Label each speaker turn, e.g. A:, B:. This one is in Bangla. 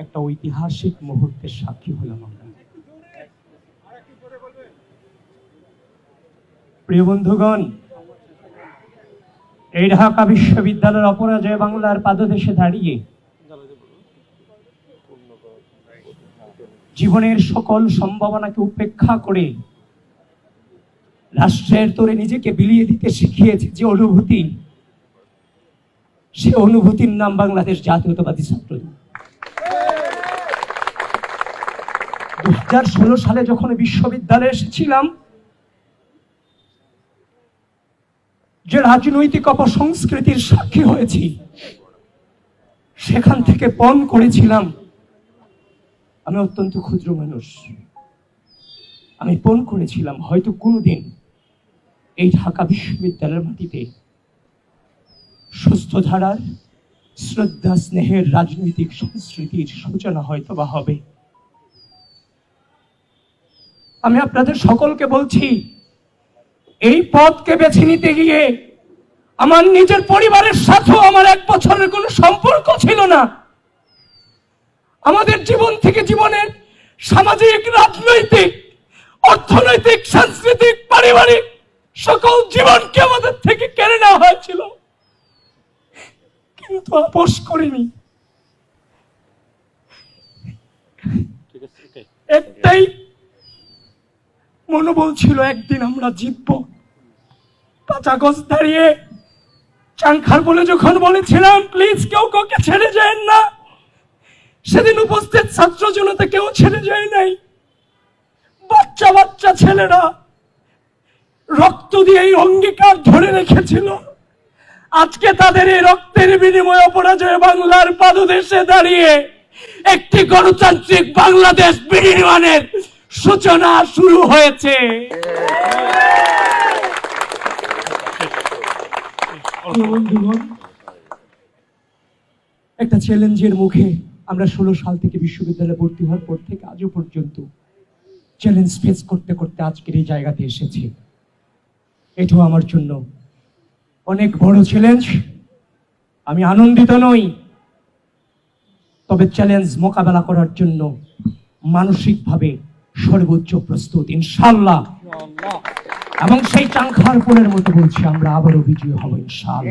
A: একটা ঐতিহাসিক মুহূর্তের সাক্ষী হলাম আমরা। প্রিয় বন্ধুগণ, এই ঢাকা বিশ্ববিদ্যালয়ের অপরাজয় বাংলার পাদদেশে দাঁড়িয়ে জীবনের সকল সম্ভাবনাকে উপেক্ষা করে রাষ্ট্রের তোরে নিজেকে বিলিয়ে দিতে শিখিয়েছে যে অনুভূতি, সে অনুভূতির নাম বাংলাদেশ জাতীয়তাবাদী ছাত্রদল। 2016 সালে যখন বিশ্ববিদ্যালয়ে এসেছিলাম, যে রাজনৈতিক অপসংস্কৃতির সাক্ষী হয়েছি, সেখান থেকে পণ করেছিলাম আমি অত্যন্ত ক্ষুদ্র মানুষ। আমি পণ করেছিলাম হয়তো কোনোদিন এই ঢাকা বিশ্ববিদ্যালয়ের মাটিতে সুস্থ ধারার শ্রদ্ধা স্নেহের রাজনৈতিক সংস্কৃতির সূচনা হয়তো বা হবে। আমি আপনাদের সকলকে বলছি, এই পথকে বেছে নিতে গিয়ে আমার নিজের পরিবারের সাথেও আমার 1 বছরের কোনো সম্পর্ক ছিল না। আমাদের জীবন থেকে জীবনের সামাজিক, রাজনৈতিক, অর্থনৈতিক, সাংস্কৃতিক, পারিবারিক সকল জীবনকে আমাদের থেকে কেড়ে নেওয়া হয়েছিল, কিন্তু আপোষ করিনি। একটাই মনোবল ছিল, একদিন আমরা জিতবো। 5 আগস্ট দাঁড়িয়ে চাংখার বলে যখন বলেছিলাম প্লিজ কেউ কাউকে ছেড়ে যায় না, সেদিন উপস্থিত ছাত্র জনতা কেউ ছেড়ে যায় নাই। বাচ্চা বাচ্চা ছেলেরা রক্ত দিয়ে এই অঙ্গীকার ধরে রেখেছিল। আজকে তাদের এই রক্তের বিনিময়ে অপরাজয় বাংলার পাদদেশে দাঁড়িয়ে একটি গণতান্ত্রিক বাংলাদেশ বিনির্মাণের সূচনা শুরু হয়েছে। একটা চ্যালেঞ্জের মুখে আমরা 16 সাল থেকে বিশ্ববিদ্যালয়ে ভর্তি হওয়ার পর থেকে আজও পর্যন্ত চ্যালেঞ্জ ফেস করতে করতে আজকের এই জায়গাতে এসেছি। এটাও আমার জন্য অনেক বড় চ্যালেঞ্জ। আমি আনন্দিত নই, তবে চ্যালেঞ্জ মোকাবেলা করার জন্য মানসিকভাবে সর্বোচ্চ প্রস্তুত ইনশাআল্লাহ। এবং সেই চাংখার পোলের মতো বলছি, আমরা আবারও বিজয়ী হব ইনশাআল্লাহ।